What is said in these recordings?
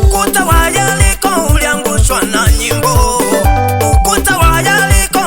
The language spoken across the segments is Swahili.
Ukuta wa Yeriko uliangushwa na nyimbo. Ukuta wa Yeriko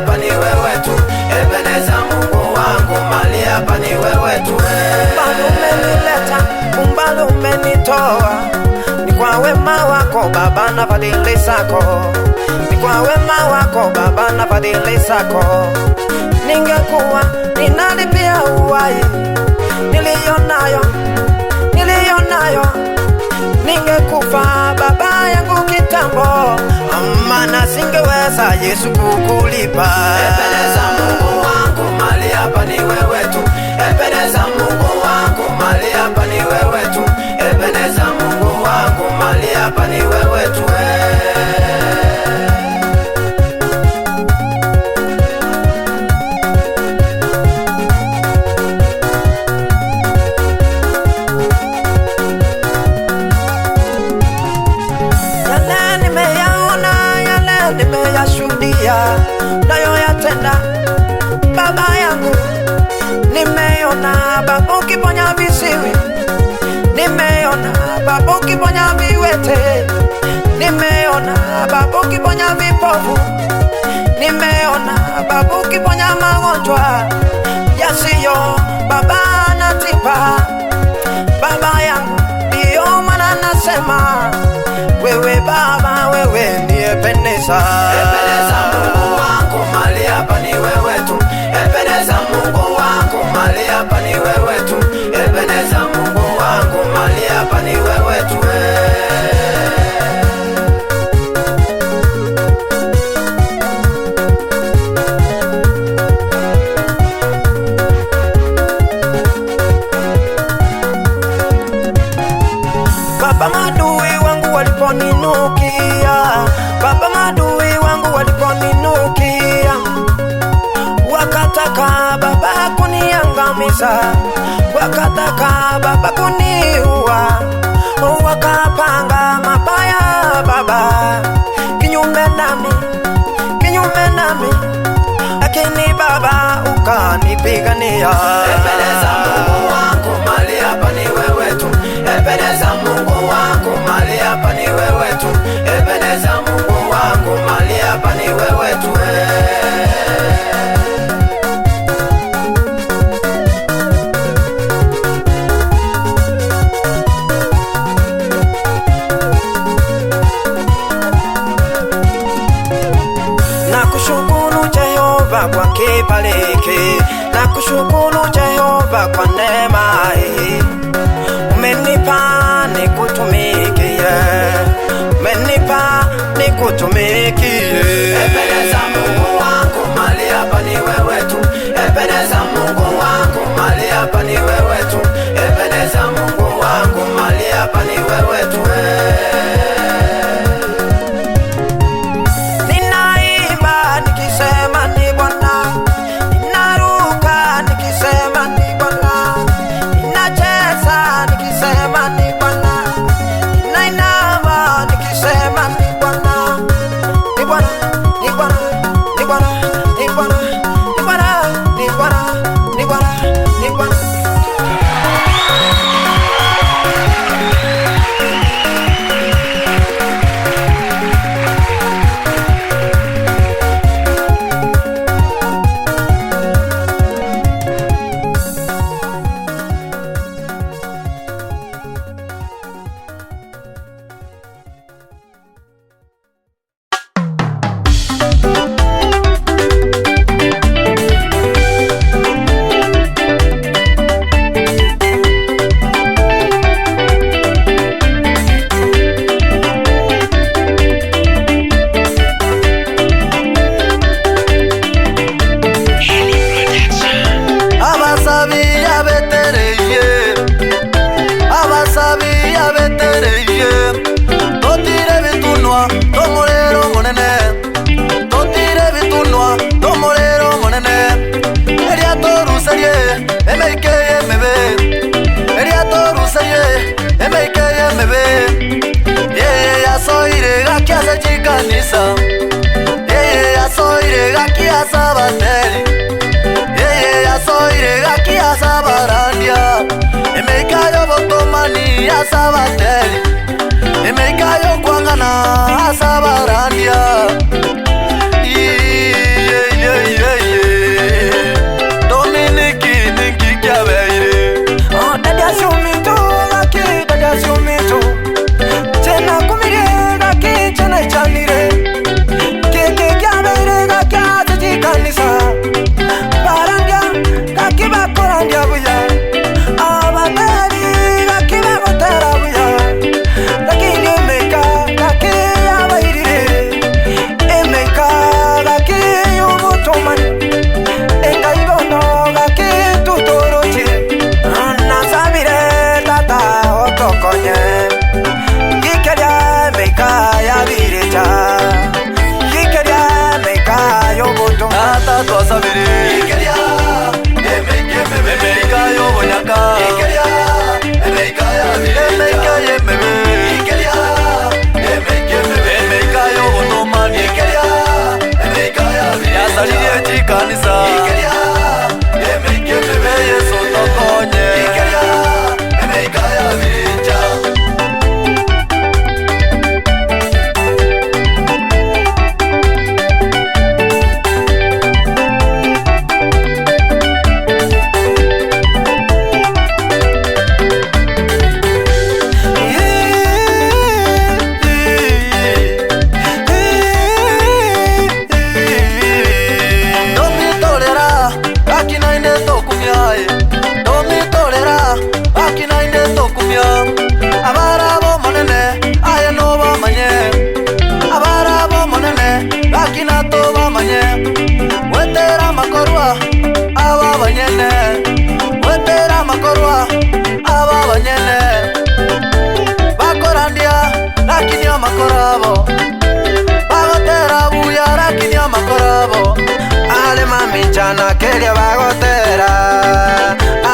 hapa ni wewe tu. Ebeneza Mungu wangu, mali hapa ni wewe tu. Umbali umenileta, umbali umenitoa, ni kwa wema wako Baba na fadhili zako, ni kwa wema wako Baba na fadhili zako. Ningekuwa ninalipia uhai nilionayo, ningekufa Baba yangu kitambo, maana singeweza Yesu kukulipa. Ebeneza Mungu wangu, mali hapa ni wewe tu. Ebeneza Mungu wangu, mali hapa ni wewe tu. Ebeneza Mungu wangu, mali hapa ni wewe tu. Nimeyashuhudia unayoyatenda Baba yangu, nimeona Baba ukiponya visiwi, nimeona Baba ukiponya viwete, nimeona Baba ukiponya vipofu, nimeona Baba ukiponya magonjwa yasiyo Baba na tiba. Baba yangu, ndiyo maana nasema wewe Baba, wewe ndiye Ebeneza. Ebeneza Mungu wangu, mali hapa ni wewe tu. Ebeneza Mungu wangu, mali hapa ni wewe tu. Ebeneza Mungu wangu, mali hapa ni wewe tu. Baba, maadui wangu waliponinukia, Baba, maadui wangu waliponinukia, wakataka Baba kuniangamiza, wakataka Baba kuniua, wakapanga mabaya Baba kinyume nami, lakini Baba ukanipigania. Ebeneza Mungu wangu, mali hapa ni wewe tu. Ebeneza Mungu wangu, mali hapa ni wewe tu. Ebeneza Mungu wangu, mali hapa ni wewe tu. Nakushukuru Jehova kwa kibali hiki, nakushukuru Jehova kwa neema hii. Umenipa nikutumikie, umenipa nikutumikie. Ebeneza Mungu wangu, mali hapa ni wewe tu. Ebeneza Mungu wangu, mali hapa ni wewe tu. Ebeneza Mungu wangu, mali hapa ni wewe tu. Ninaimba nikisema ni Bwana, ninaruka nikisema ni Bwana, ninacheza nikisema ni Bwana, ninainama nikisema ni Bwana, ni Bwana, ni Bwana, ni Bwana, ni Bwana, ni Bwana, ni Bwana, ni Bwana, ni Bwana. Kanisa, asoire gaki asabateri, asoire gaki asabarandia, emeikayo botomani asabateri, emeikayo kwangana asabarandia. twasabire ikeria emeika y'obonyaka ikeria emeika y'emebe ikeria emeika y'obunomani ikeria emeika yasalire chikanisa ikeria emeika yesu tokonye ikeria emeika y'abija kelia bagotera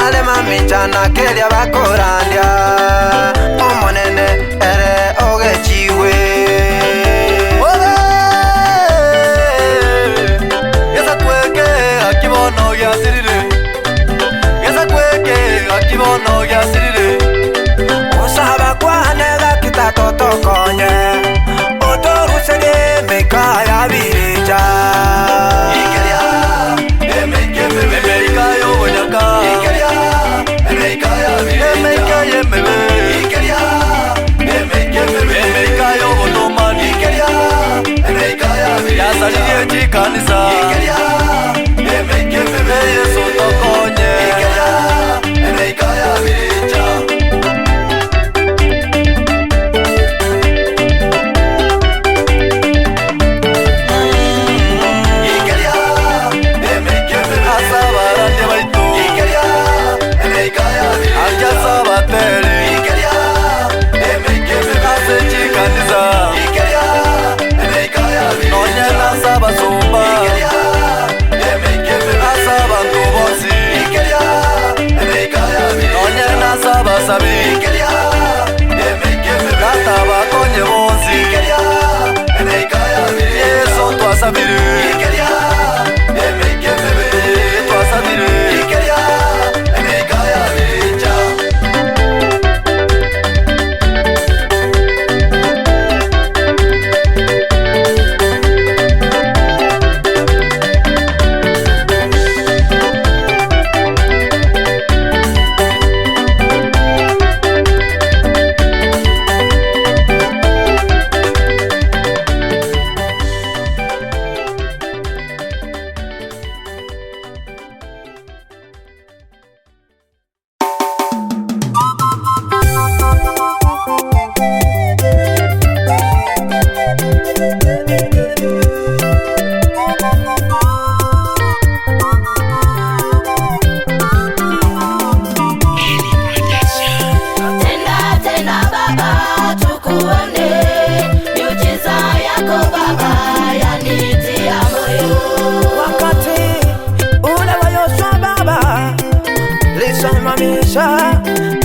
ale mamichana kelia bakorandia omonene ere ogechiwe ole yesa kweke akibono yasirire yesa kweke akibono yasirire osaba kwane gakita totokonye otorusege mekaya birija emeika y'obonyaka ikeria emeika y'emebe ikeria emeika y'obunomani ikeria emeika yasalire chikanisa ikeria emeika yesu tokonye ikeria emeika y'abija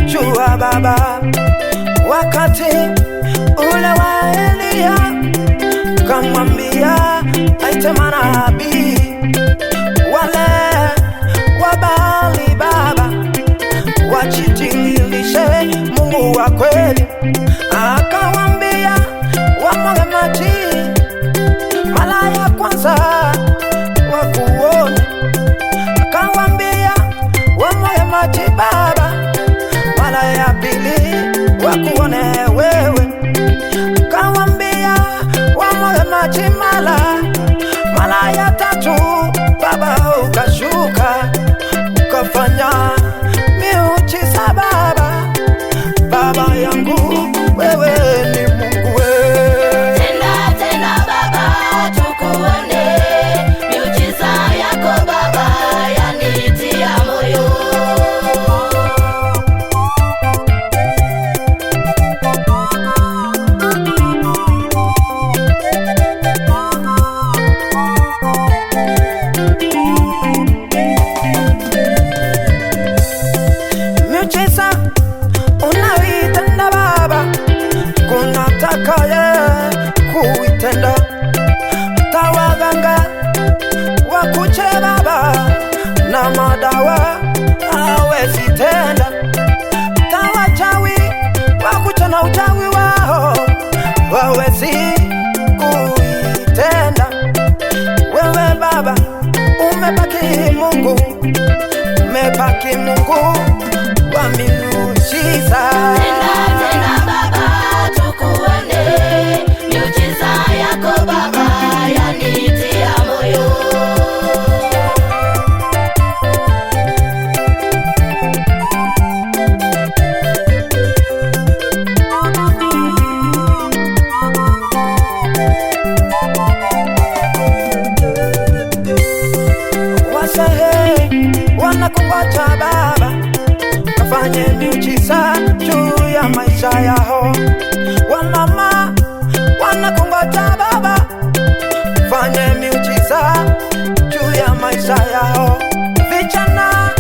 Jua baba wakati ule wa Elia kamwambia aite manabii wale wa Baali baba wajitilishe Mungu wa kweli, akawambia wamwage maji mara ya kwanza wakuone, akawambia wamwage maji baba mara ya pili wakuone wewe, akawambia wamwage maji mara ya tatu baba ukashuka ukafanya miujiza baba. Baba yangu wewe ni Mungu wewe. Tenda tena baba tukuone, miujiza yako baba yanitia moyo. yote Baba, na madawa hawezi tenda. Tawa chawi wakuchana uchawi wao wawezi kuitenda. Wewe Baba umebaki Mungu, umebaki Mungu wa miujiza. Tena Baba tukuone, miujiza yako Baba yanitia moyo. Wasehe wanakungoja Baba, kafanye miujiza juu ya maisha yao. Wamama wanakungoja Baba, fanye miujiza juu ya maisha yao. Vijana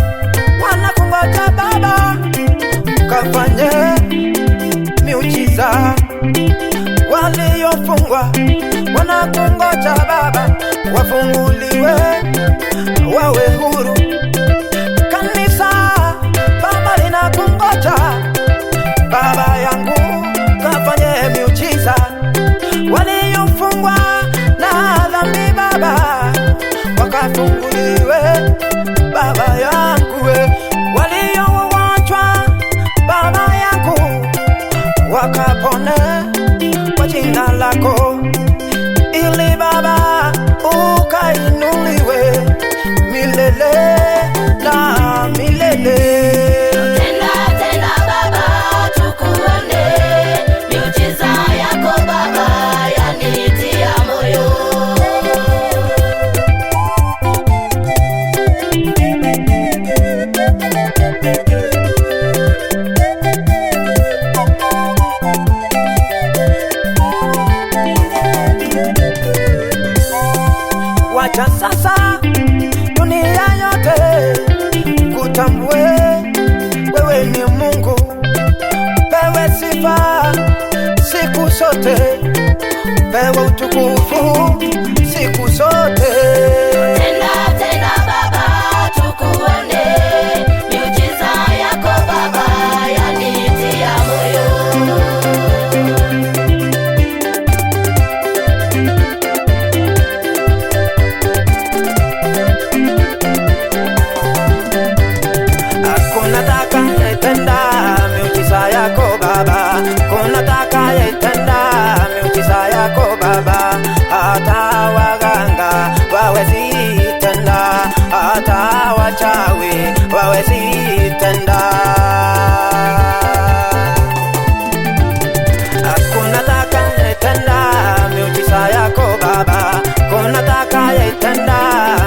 wanakungoja Baba, kafanye miujiza. Waliofungwa wanakungoja Baba, wafunguliwe wawe huru. Kanisa Baba linakungoja Baba yangu, kafanye miujiza. Waliofungwa na dhambi Baba, wakafunguliwe Baba yangu. Waliowaachwa Baba yangu, wakapone kwa jina lako, ili Baba ukainuliwe milele na milele. Tena Baba tukuone, miujiza yako Baba yanitia moyo. Wacha sasa dunia yote kutambue wewe ni Mungu. Pewe sifa siku zote, pewe utukufu siku zote. Tena Baba tukuone, miujiza yako Baba yanitia moyo. Hakuna atakayetenda miujiza yako Baba, hakuna atakayetenda miujiza yako Baba. Hata waganga wawezi tenda, hata wachawi wawezi tenda. Hakuna atakayetenda miujiza yako Baba, hakuna atakayetenda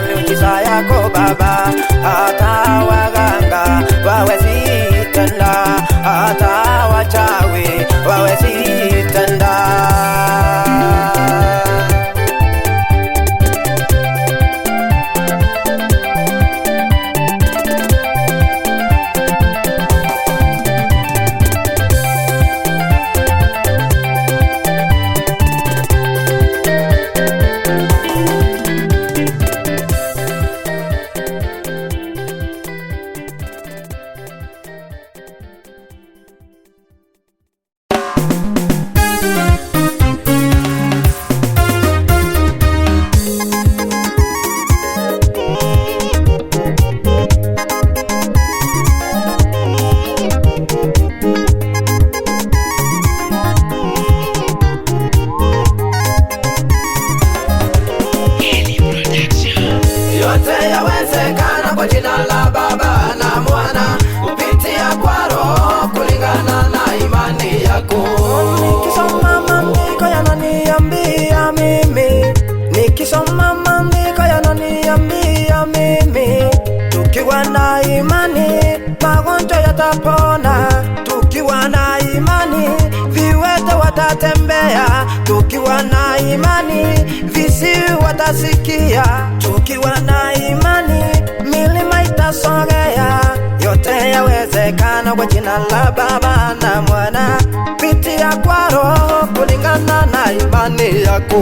miujiza yako Baba. Hata waganga wawezi tenda, hata wachawi wawezi tenda. Yote yawezekana kwa jina la Baba na Mwana, kupitia kwa Roho, kulingana na imani yako. Nikisoma maandiko yananiambia mimi, nikisoma maandiko yananiambia mimi, tukiwa na imani magonjwa yatapona, tukiwa na imani viwete watatembea, tukiwa na imani visiwi watasikia, tukiwa na imani milima itasogea. Yote yawezekana kwa jina la Baba na Mwana, pitia kwa Roho, kulingana na imani yako.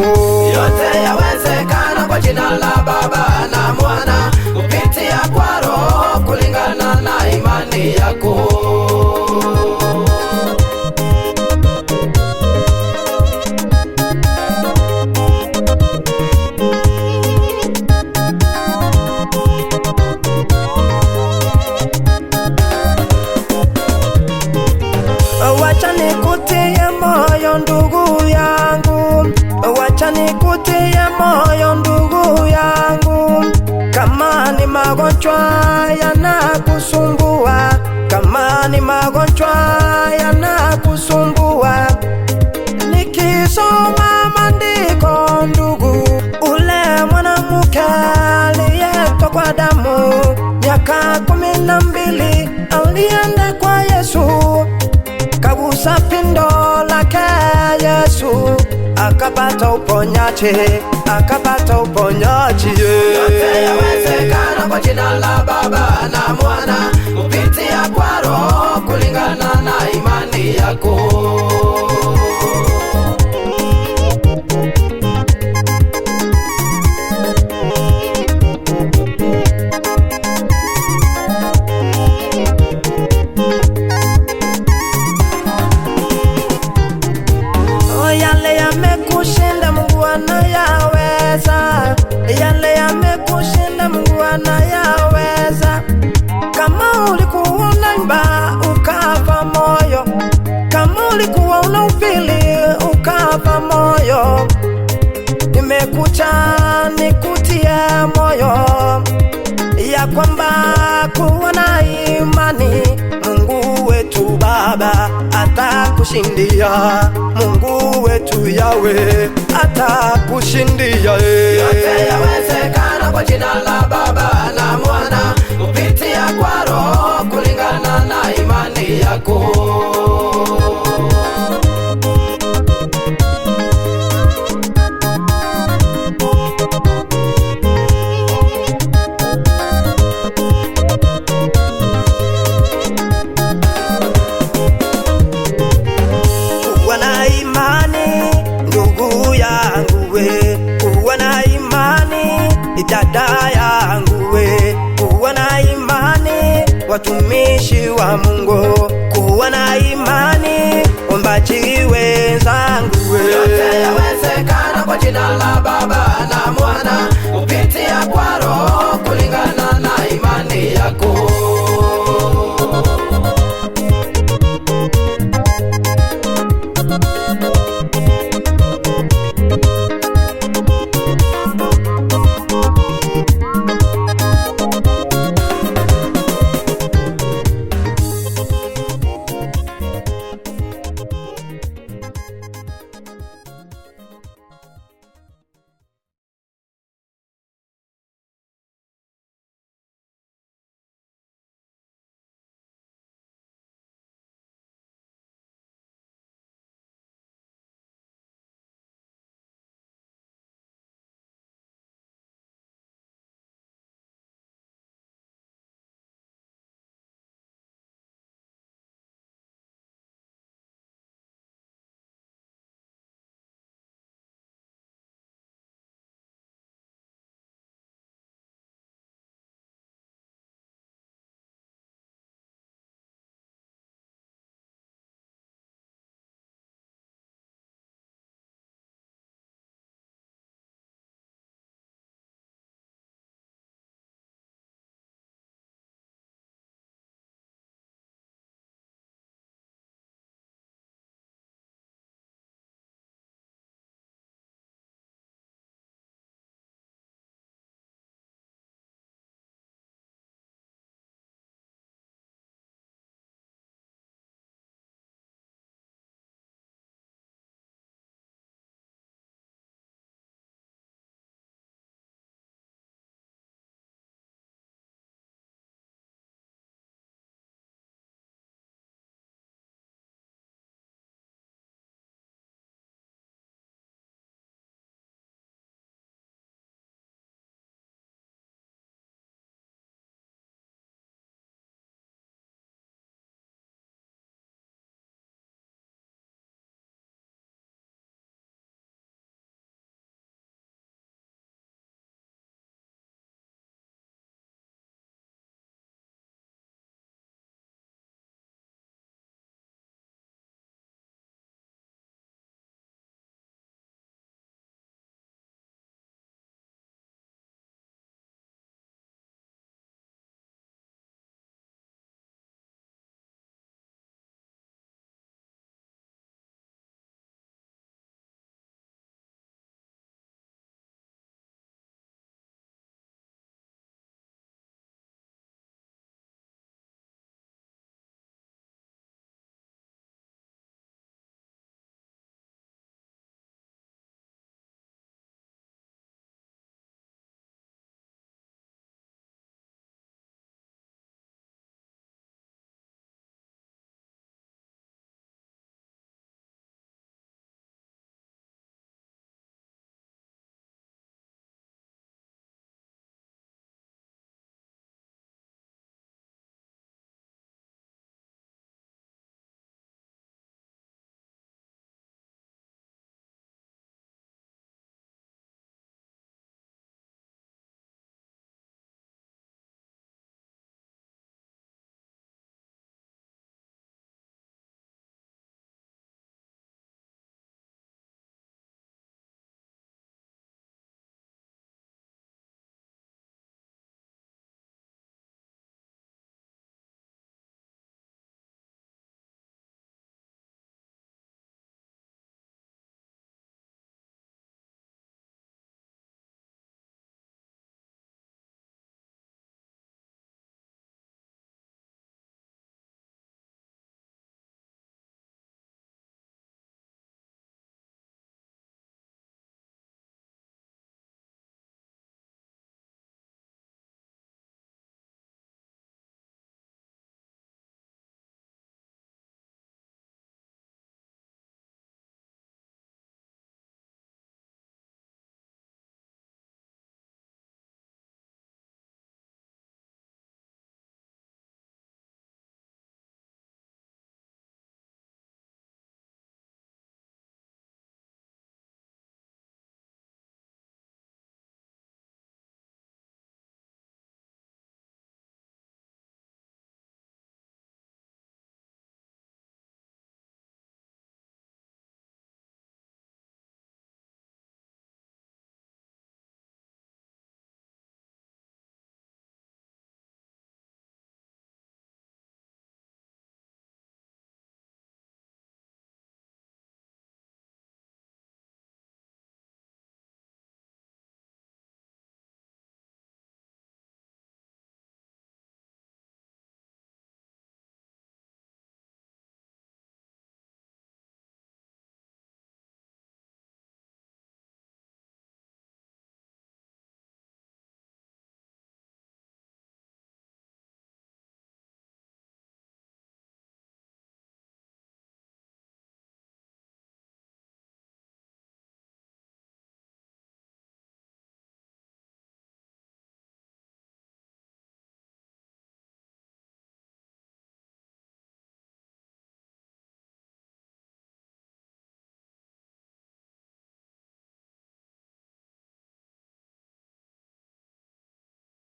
Yote yawezekana kwa jina la Baba na Mwana, magonjwa yanakusumbua, kama ni magonjwa yanakusumbua, nikisoma maandiko ndugu, ule mwanamke aliyetokwa damu miaka 12 alienda kwa Yesu, kagusa pindo lake Yesu, akapata uponyaji, akapata uponyaji. Yote yawezekana kwa jina la Baba na Mwana, kupitia kwa Roho, kulingana na imani yako. Yale yamekushinda Mungu anayaweza, yale yamekushinda Mungu anayaweza. Kama ulikuwa unaimba ukafa moyo, kama ulikuwa unaupili ukafa moyo, nimekuja nikutie moyo ya kwamba kuwa na imani, Mungu wetu Baba atakushindia, Mungu wetu Yawe atakushindia. Yote yawezekana kwa jina la Baba na Mwana, kupitia kwa Roho, kulingana na imani yako. Kuwa na imani ndugu yangu we, kuwa na imani dada yangu we, kuwa na imani watumishi wa Mungu, kuwa na imani ombaji wenzangu we. Yote yawezekana kwa jina la Baba na Mwana,